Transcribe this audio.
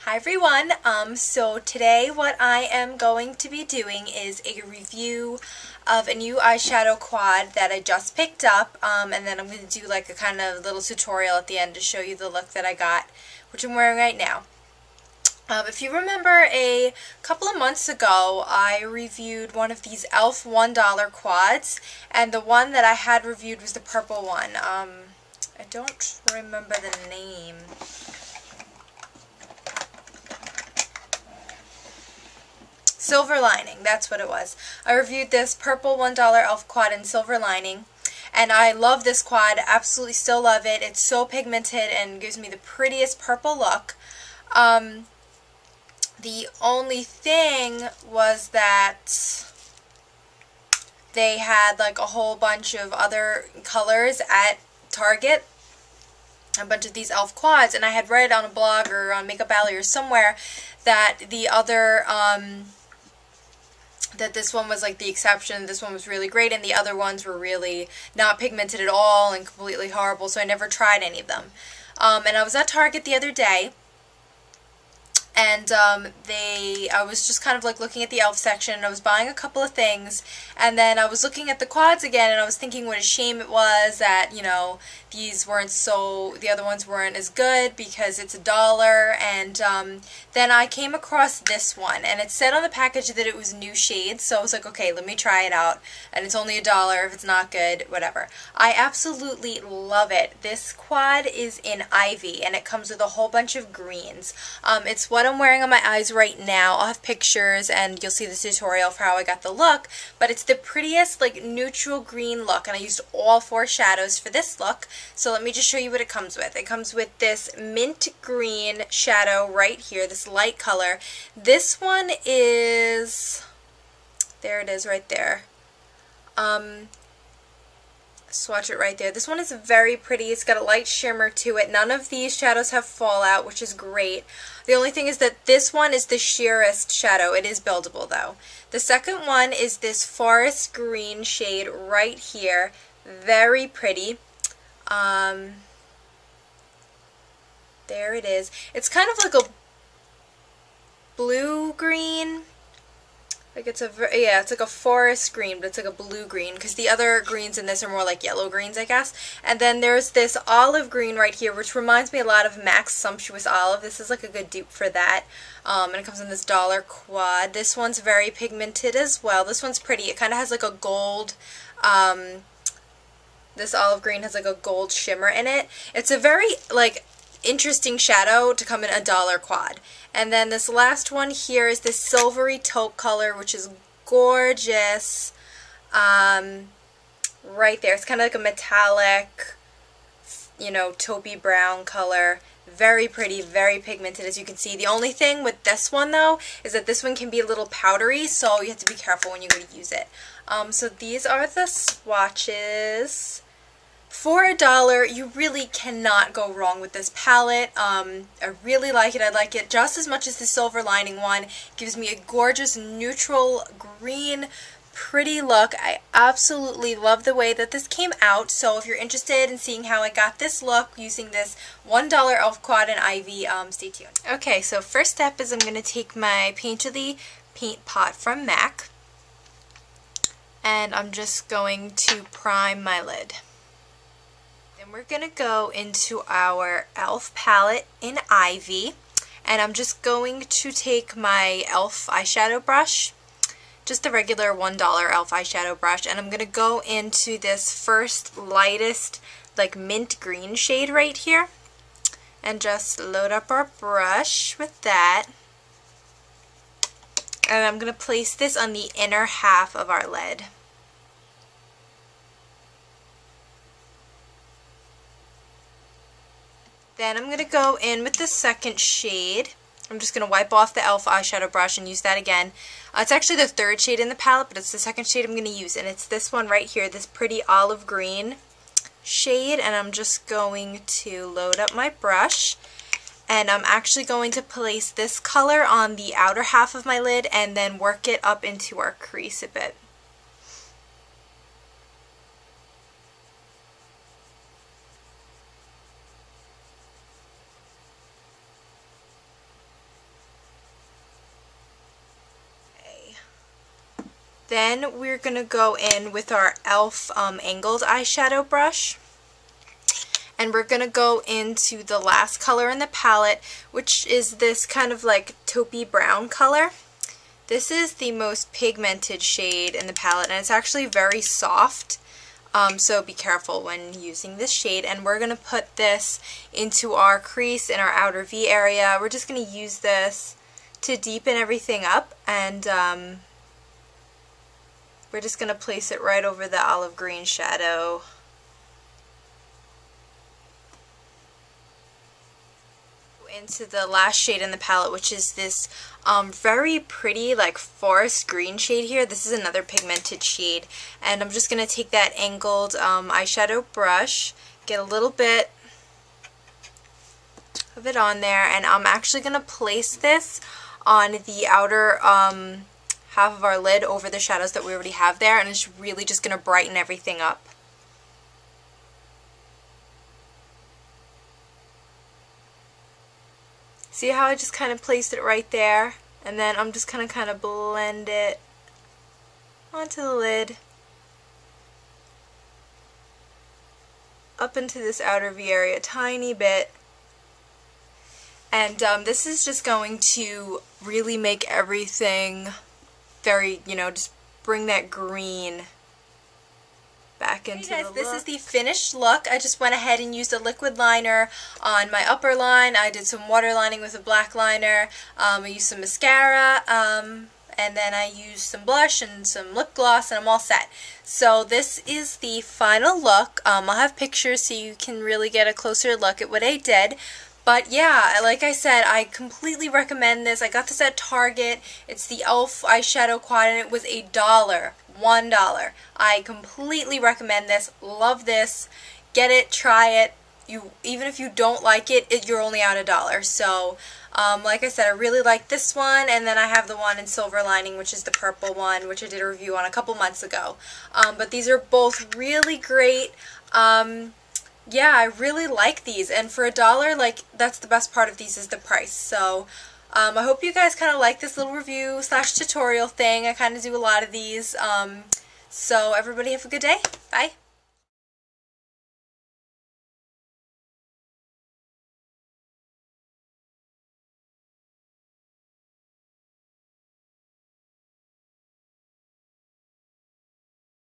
Hi everyone, so today what I am going to be doing is a review of a new eyeshadow quad that I just picked up, and then I'm going to do like a kind of little tutorial at the end to show you the look that I got, which I'm wearing right now. If you remember, a couple of months ago I reviewed one of these e.l.f. $1 quads, and the one that I had reviewed was the purple one. I don't remember the name. Silver Lining, that's what it was. I reviewed this purple $1 e.l.f. quad in Silver Lining, and I love this quad, absolutely still love it. It's so pigmented and gives me the prettiest purple look. The only thing was that they had like a whole bunch of other colors at Target, a bunch of these e.l.f. quads, and I had read on a blog or on Makeup Alley or somewhere that the other, that this one was like the exception, this one was really great, and the other ones were really not pigmented at all and completely horrible, so I never tried any of them. And I was at Target the other day, and I was just kind of like looking at the e.l.f. section, and I was buying a couple of things, and then I was looking at the quads again, and I was thinking what a shame it was that, you know, the other ones weren't as good because it's $1, and then I came across this one, and it said on the package that it was new shades, so I was like, okay, let me try it out, and it's only $1, if it's not good, whatever. I absolutely love it. This quad is in Ivy, and it comes with a whole bunch of greens. It's what I'm wearing on my eyes right now. I'll have pictures, and you'll see the tutorial for how I got the look, but it's the prettiest, like, neutral green look, and I used all 4 shadows for this look. So let me just show you what it comes with. It comes with this mint green shadow right here, this light color. This one is, there it is right there. Swatch it right there. This one is very pretty. It's got a light shimmer to it. None of these shadows have fallout, which is great. The only thing is that this one is the sheerest shadow. It is buildable though. The second one is this forest green shade right here. Very pretty. There it is. It's kind of like a blue-green. Like it's like a forest green, but it's like a blue-green, because the other greens in this are more like yellow greens, I guess. And then there's this olive green right here, which reminds me a lot of MAC's Sumptuous Olive. This is like a good dupe for that. And it comes in this $1 quad. This one's very pigmented as well. This one's pretty. It kind of has like a gold, this olive green has like a gold shimmer in it. It's a very, like, interesting shadow to come in a $1 quad. And then this last one here is this silvery taupe color, which is gorgeous. Right there. It's kind of like a metallic, you know, taupey brown color. Very pretty, very pigmented, as you can see. The only thing with this one, though, is that this one can be a little powdery, so you have to be careful when you go to use it. So these are the swatches. For $1, you really cannot go wrong with this palette. I really like it. I like it just as much as the Silver Lining one. It gives me a gorgeous neutral green, pretty look. I absolutely love the way that this came out. So if you're interested in seeing how I got this look using this $1 e.l.f. quad in Ivy, stay tuned. Okay, so first step is I'm going to take my Painterly paint pot from MAC, and I'm just going to prime my lid. Then we're going to go into our e.l.f. palette in Ivy, and I'm just going to take my e.l.f. eyeshadow brush, just the regular $1 e.l.f. eyeshadow brush, and I'm going to go into this first lightest, like, mint green shade right here, and just load up our brush with that. And I'm going to place this on the inner half of our lid. Then I'm going to go in with the second shade. I'm just going to wipe off the e.l.f. eyeshadow brush and use that again. It's actually the third shade in the palette, but it's the second shade I'm going to use, and it's this one right here, this pretty olive green shade, and I'm just going to load up my brush, and I'm actually going to place this color on the outer half of my lid and then work it up into our crease a bit. Then we're going to go in with our e.l.f. Angled eyeshadow brush. And we're going to go into the last color in the palette, which is this kind of like taupey brown color. This is the most pigmented shade in the palette, and it's actually very soft. So be careful when using this shade. And we're going to put this into our crease in our outer V area. We're just going to use this to deepen everything up, and we're just going to place it right over the olive green shadow. Into the last shade in the palette, which is this very pretty like forest green shade here. This is another pigmented shade, and I'm just going to take that angled eyeshadow brush, get a little bit of it on there, and I'm actually going to place this on the outer half of our lid over the shadows that we already have there, and it's really just going to brighten everything up. See how I just kind of placed it right there? And then I'm just going to kind of blend it onto the lid, up into this outer V area a tiny bit. And this is just going to really make everything very, just bring that green back into the look. This is the finished look. I just went ahead and used a liquid liner on my upper line. I did some water lining with a black liner. I used some mascara, and then I used some blush and some lip gloss, and I'm all set. So this is the final look. I'll have pictures so you can really get a closer look at what I did. But yeah, like I said, I completely recommend this. I got this at Target. It's the e.l.f. eyeshadow quad, and it was $1. $1. I completely recommend this. Love this. Get it, try it. Even if you don't like it, you're only out $1. So, like I said, I really like this one, and then I have the one in silver lining, which is the purple one, which I did a review on a couple months ago. But these are both really great. Yeah, I really like these, and for $1, like, that's the best part of these is the price. So, I hope you guys kind of like this little review / tutorial thing. I kind of do a lot of these. So everybody have a good day. Bye.